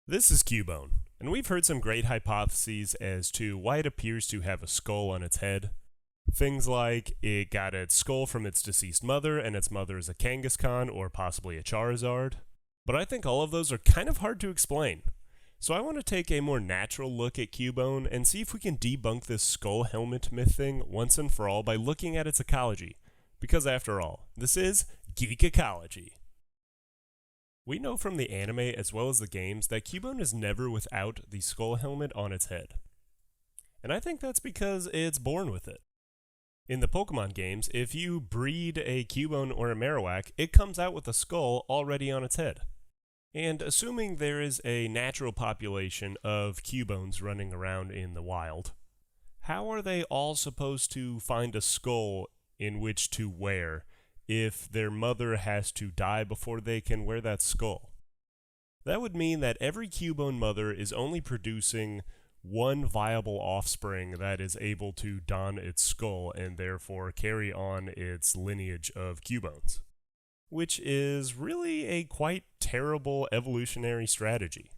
This is Cubone, and we've heard some great hypotheses as to why it appears to have a skull on its head. Things like it got its skull from its deceased mother, and its mother is a Kangaskhan or possibly a Charizard. But I think all of those are kind of hard to explain. So I want to take a more natural look at Cubone and see if we can debunk this skull helmet myth thing once and for all by looking at its ecology. Because after all, this is Geek Ecology. We know from the anime as well as the games that Cubone is never without the skull helmet on its head. And I think that's because it's born with it. In the Pokemon games, if you breed a Cubone or a Marowak, it comes out with a skull already on its head. And assuming there is a natural population of Cubones running around in the wild, how are they all supposed to find a skull in which to wear if their mother has to die before they can wear that skull? That would mean that every Cubone mother is only producing one viable offspring that is able to don its skull and therefore carry on its lineage of Cubones, which is really a quite terrible evolutionary strategy.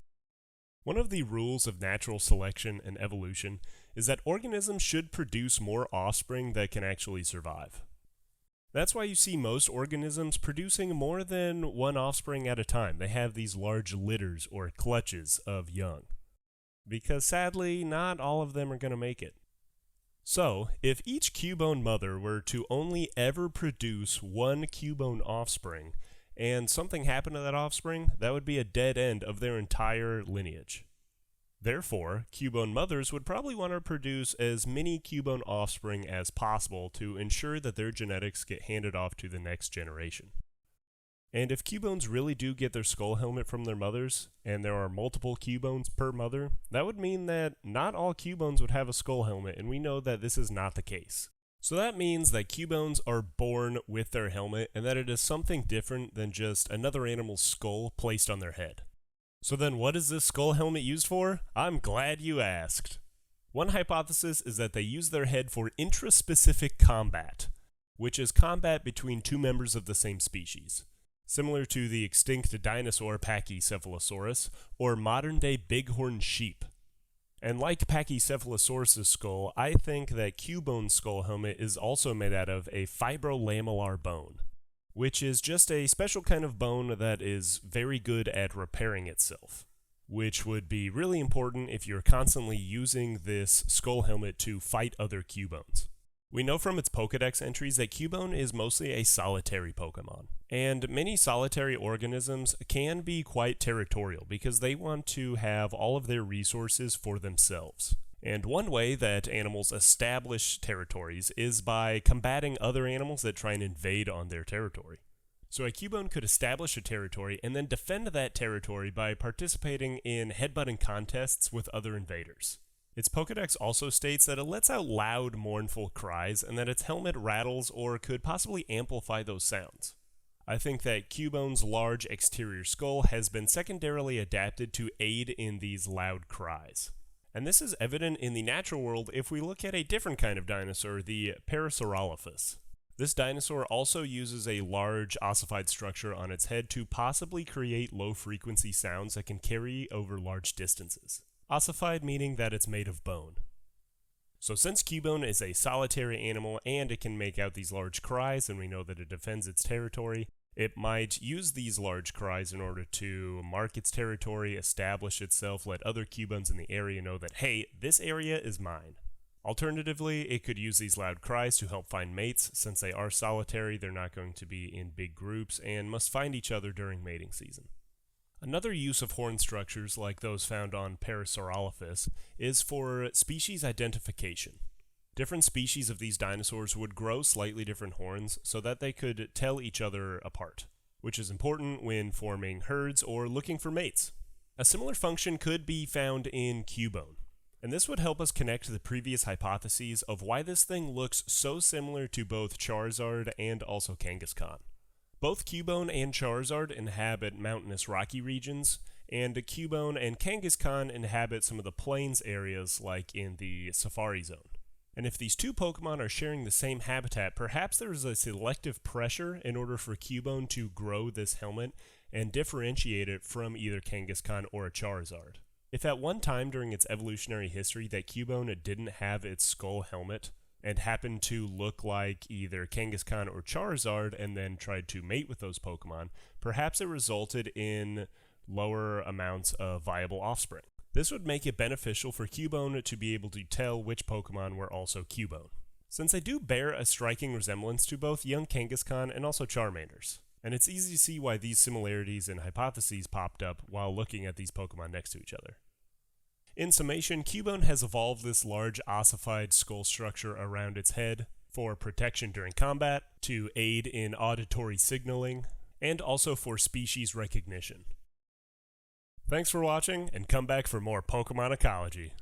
One of the rules of natural selection and evolution is that organisms should produce more offspring that can actually survive. That's why you see most organisms producing more than one offspring at a time. They have these large litters or clutches of young. Because sadly, not all of them are going to make it. So, if each Cubone mother were to only ever produce one Cubone offspring, and something happened to that offspring, that would be a dead end of their entire lineage. Therefore, Cubone mothers would probably want to produce as many Cubone offspring as possible to ensure that their genetics get handed off to the next generation. And if Cubones really do get their skull helmet from their mothers, and there are multiple Cubones per mother, that would mean that not all Cubones would have a skull helmet, and we know that this is not the case. So that means that Cubones are born with their helmet, and that it is something different than just another animal's skull placed on their head. So then what is this skull helmet used for? I'm glad you asked. One hypothesis is that they use their head for intraspecific combat, which is combat between two members of the same species, similar to the extinct dinosaur Pachycephalosaurus or modern-day bighorn sheep. And like Pachycephalosaurus' skull, I think that Cubone's skull helmet is also made out of a fibrolamellar bone, which is just a special kind of bone that is very good at repairing itself, which would be really important if you're constantly using this skull helmet to fight other Cubones. We know from its Pokedex entries that Cubone is mostly a solitary Pokemon, and many solitary organisms can be quite territorial because they want to have all of their resources for themselves. And one way that animals establish territories is by combating other animals that try and invade on their territory. So a Cubone could establish a territory and then defend that territory by participating in headbutting contests with other invaders. Its Pokedex also states that it lets out loud, mournful cries and that its helmet rattles or could possibly amplify those sounds. I think that Cubone's large exterior skull has been secondarily adapted to aid in these loud cries. And this is evident in the natural world if we look at a different kind of dinosaur, the Parasaurolophus. This dinosaur also uses a large ossified structure on its head to possibly create low-frequency sounds that can carry over large distances. Ossified meaning that it's made of bone. So since Cubone is a solitary animal and it can make out these large cries, and we know that it defends its territory, it might use these large cries in order to mark its territory, establish itself, let other Cubones in the area know that, hey, this area is mine. Alternatively, it could use these loud cries to help find mates. Since they are solitary, they're not going to be in big groups and must find each other during mating season. Another use of horn structures like those found on Parasaurolophus is for species identification. Different species of these dinosaurs would grow slightly different horns so that they could tell each other apart, which is important when forming herds or looking for mates. A similar function could be found in Cubone, and this would help us connect to the previous hypotheses of why this thing looks so similar to both Charizard and also Kangaskhan. Both Cubone and Charizard inhabit mountainous rocky regions, and Cubone and Kangaskhan inhabit some of the plains areas like in the Safari Zone. And if these two Pokemon are sharing the same habitat, perhaps there is a selective pressure in order for Cubone to grow this helmet and differentiate it from either Kangaskhan or a Charizard. If at one time during its evolutionary history that Cubone didn't have its skull helmet and happened to look like either Kangaskhan or Charizard and then tried to mate with those Pokemon, perhaps it resulted in lower amounts of viable offspring. This would make it beneficial for Cubone to be able to tell which Pokemon were also Cubone, since they do bear a striking resemblance to both young Kangaskhan and also Charmanders. And it's easy to see why these similarities and hypotheses popped up while looking at these Pokemon next to each other. In summation, Cubone has evolved this large ossified skull structure around its head for protection during combat, to aid in auditory signaling, and also for species recognition. Thanks for watching, and come back for more Pokemon Ecology.